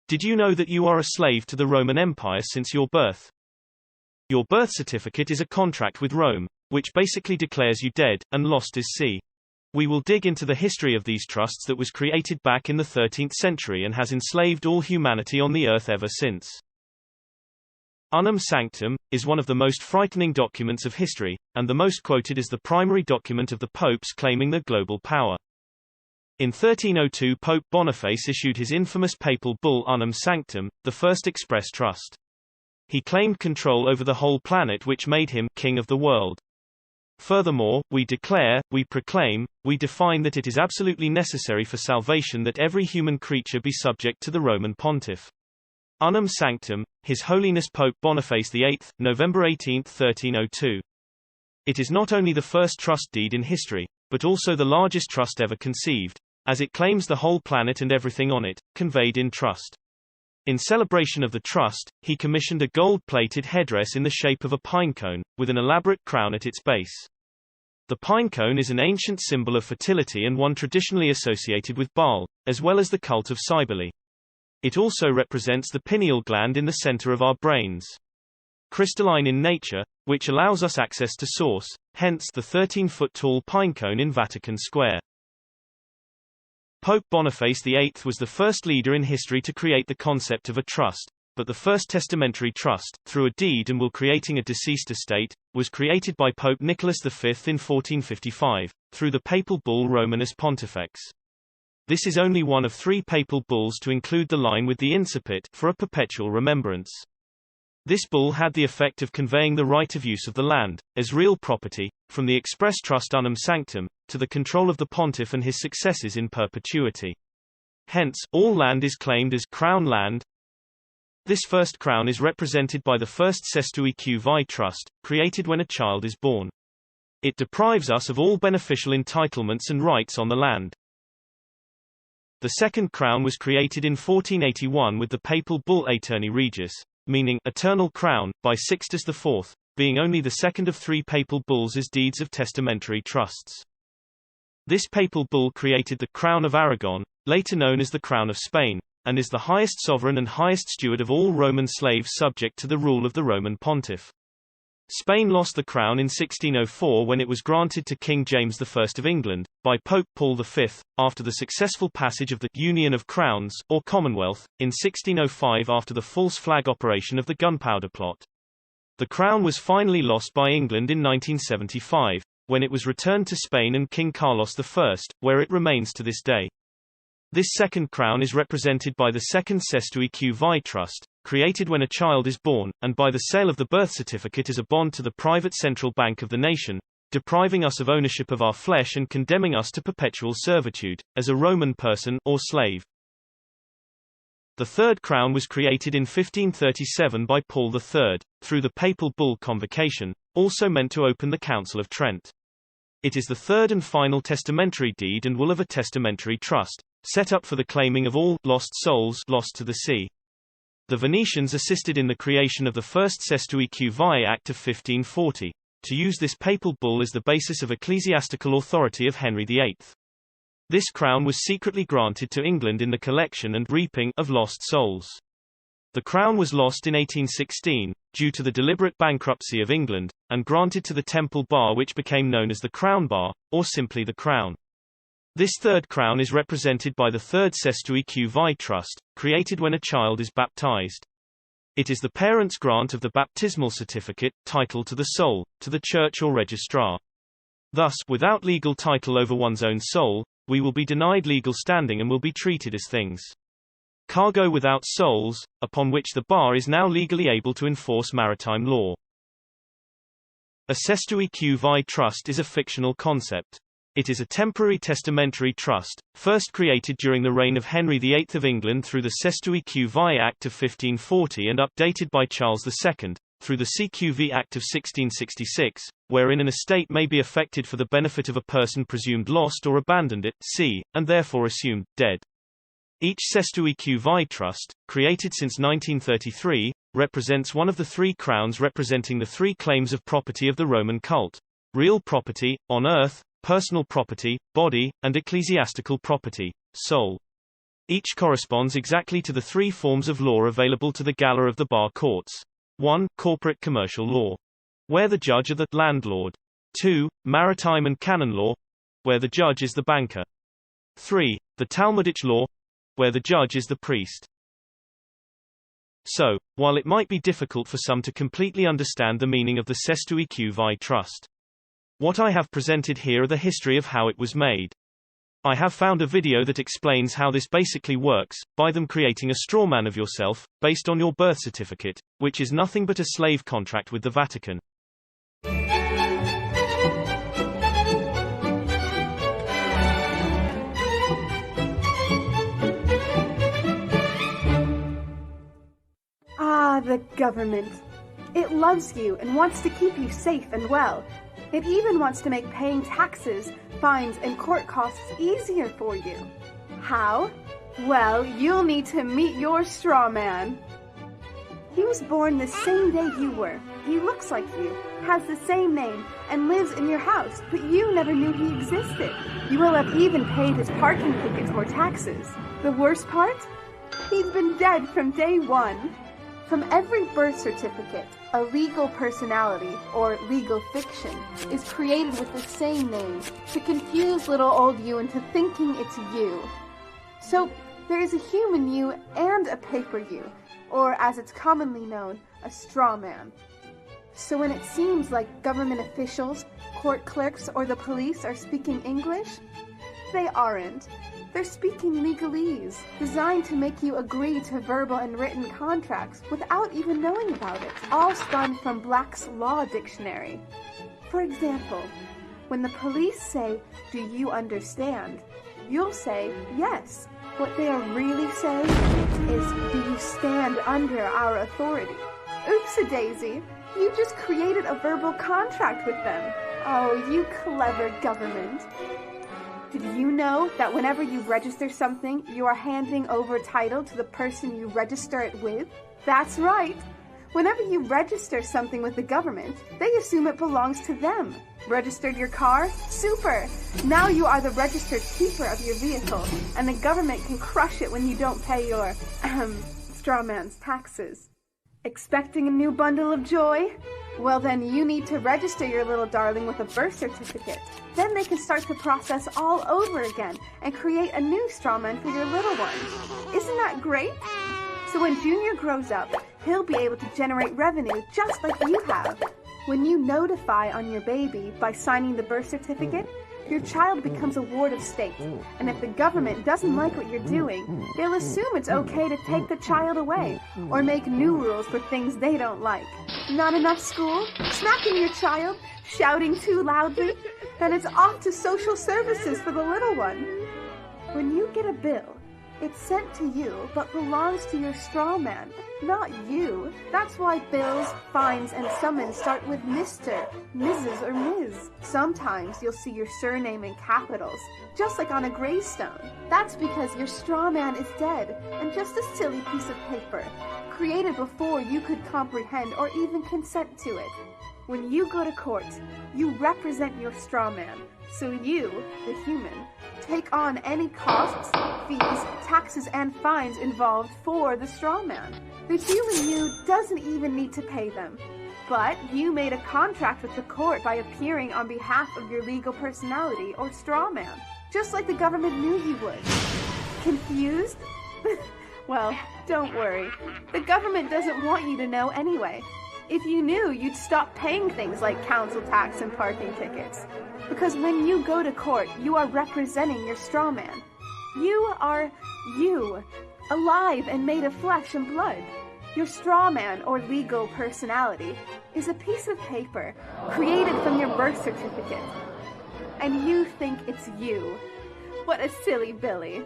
Did you know that you are a slave to the Roman Empire since your birth? Your birth certificate is a contract with Rome, which basically declares you dead, and lost is sea. We will dig into the history of these trusts that was created back in the 13th century and has enslaved all humanity on the earth ever since. Unum Sanctum is one of the most frightening documents of history, and the most quoted is the primary document of the popes claiming the global power. In 1302 Pope Boniface issued his infamous papal bull Unum Sanctum, the first express trust. He claimed control over the whole planet, which made him king of the world. Furthermore, we declare, we proclaim, we define that it is absolutely necessary for salvation that every human creature be subject to the Roman Pontiff. Unum Sanctum, His Holiness Pope Boniface VIII, November 18, 1302. It is not only the first trust deed in history, but also the largest trust ever conceived, as it claims the whole planet and everything on it, conveyed in trust. In celebration of the trust, he commissioned a gold-plated headdress in the shape of a pinecone, with an elaborate crown at its base. The pinecone is an ancient symbol of fertility and one traditionally associated with Baal, as well as the cult of Cybele. It also represents the pineal gland in the center of our brains. Crystalline in nature, which allows us access to Source, hence the 13-foot-tall pinecone in Vatican Square. Pope Boniface VIII was the first leader in history to create the concept of a trust, but the first testamentary trust, through a deed and will creating a deceased estate, was created by Pope Nicholas V in 1455, through the papal bull Romanus Pontifex. This is only one of 3 papal bulls to include the line with the incipit for a perpetual remembrance. This bull had the effect of conveying the right of use of the land, as real property, from the express trust Unum Sanctum, to the control of the pontiff and his successors in perpetuity. Hence, all land is claimed as crown land. This first crown is represented by the first Cestui trust, created when a child is born. It deprives us of all beneficial entitlements and rights on the land. The second crown was created in 1481 with the papal bull Aeterni Regis, meaning eternal crown, by Sixtus IV, being only the second of 3 papal bulls as deeds of testamentary trusts. This papal bull created the Crown of Aragon, later known as the Crown of Spain, and is the highest sovereign and highest steward of all Roman slaves subject to the rule of the Roman pontiff. Spain lost the crown in 1604 when it was granted to King James I of England, by Pope Paul V, after the successful passage of the Union of Crowns, or Commonwealth, in 1605 after the false flag operation of the Gunpowder Plot. The crown was finally lost by England in 1975, when it was returned to Spain and King Carlos I, where it remains to this day. This second crown is represented by the second Cestui trust, created when a child is born, and by the sale of the birth certificate as a bond to the private central bank of the nation, depriving us of ownership of our flesh and condemning us to perpetual servitude, as a Roman person or slave. The third crown was created in 1537 by Paul III, through the papal bull Convocation, also meant to open the Council of Trent. It is the third and final testamentary deed and will of a testamentary trust, set up for the claiming of all lost souls lost to the sea. The Venetians assisted in the creation of the first Cestui Act of 1540, to use this papal bull as the basis of ecclesiastical authority of Henry VIII. This crown was secretly granted to England in the collection and reaping of lost souls. The crown was lost in 1816, due to the deliberate bankruptcy of England, and granted to the Temple Bar, which became known as the Crown Bar, or simply the Crown. This third crown is represented by the third Cestui trust, created when a child is baptized. It is the parent's grant of the baptismal certificate, title to the soul, to the church or registrar. Thus, without legal title over one's own soul, we will be denied legal standing and will be treated as things. Cargo without souls, upon which the bar is now legally able to enforce maritime law. A Cestui trust is a fictional concept. It is a temporary testamentary trust, first created during the reign of Henry VIII of England through the Cestui Act of 1540 and updated by Charles II, through the CQV Act of 1666, wherein an estate may be affected for the benefit of a person presumed lost or abandoned at sea, and therefore assumed dead. Each Cestui trust, created since 1933, represents one of the 3 crowns representing the 3 claims of property of the Roman cult: real property, on earth; personal property, body; and ecclesiastical property, soul. Each corresponds exactly to the three forms of law available to the gala of the bar courts. 1. Corporate commercial law, where the judge is the landlord. 2. Maritime and canon law, where the judge is the banker. 3. The Talmudic law, where the judge is the priest. So, while it might be difficult for some to completely understand the meaning of the Cestui trust, what I have presented here are the history of how it was made. I have found a video that explains how this basically works, by them creating a straw man of yourself, based on your birth certificate, which is nothing but a slave contract with the Vatican. Ah, the government. It loves you and wants to keep you safe and well. It even wants to make paying taxes, fines, and court costs easier for you. How? Well, you'll need to meet your straw man. He was born the same day you were. He looks like you, has the same name, and lives in your house, but you never knew he existed. You will have even paid his parking tickets or taxes. The worst part? He's been dead from day one. From every birth certificate, a legal personality, or legal fiction, is created with the same name to confuse little old you into thinking it's you. So, there is a human you and a paper you, or as it's commonly known, a straw man. So when it seems like government officials, court clerks, or the police are speaking English, they aren't. They're speaking legalese, designed to make you agree to verbal and written contracts without even knowing about it, all spun from Black's Law Dictionary. For example, when the police say, "Do you understand?" you'll say, "Yes." What they are really saying is, "Do you stand under our authority?" Oops-a-daisy, you just created a verbal contract with them. Oh, you clever government. Did you know that whenever you register something, you are handing over title to the person you register it with? That's right. Whenever you register something with the government, they assume it belongs to them. Registered your car? Super! Now you are the registered keeper of your vehicle, and the government can crush it when you don't pay your, straw man's taxes. Expecting a new bundle of joy? Well, then you need to register your little darling with a birth certificate. Then they can start the process all over again and create a new straw man for your little one. Isn't that great? So when Junior grows up, he'll be able to generate revenue just like you have. When you notify on your baby by signing the birth certificate, your child becomes a ward of state, and if the government doesn't like what you're doing, they'll assume it's okay to take the child away, or make new rules for things they don't like. Not enough school? Smacking your child? Shouting too loudly? Then it's off to social services for the little one. When you get a bill, it's sent to you, but belongs to your straw man, not you. That's why bills, fines, and summons start with Mr., Mrs., or Ms. Sometimes you'll see your surname in capitals, just like on a gravestone. That's because your straw man is dead, and just a silly piece of paper, created before you could comprehend or even consent to it. When you go to court, you represent your straw man, so you, the human, take on any costs, fees, taxes, and fines involved for the straw man. The human you doesn't even need to pay them. But you made a contract with the court by appearing on behalf of your legal personality or straw man, just like the government knew you would. Confused? Well, don't worry. The government doesn't want you to know anyway. If you knew, you'd stop paying things like council tax and parking tickets. Because when you go to court, you are representing your straw man. You are you, alive and made of flesh and blood. Your straw man, or legal personality, is a piece of paper created from your birth certificate. And you think it's you. What a silly Billy.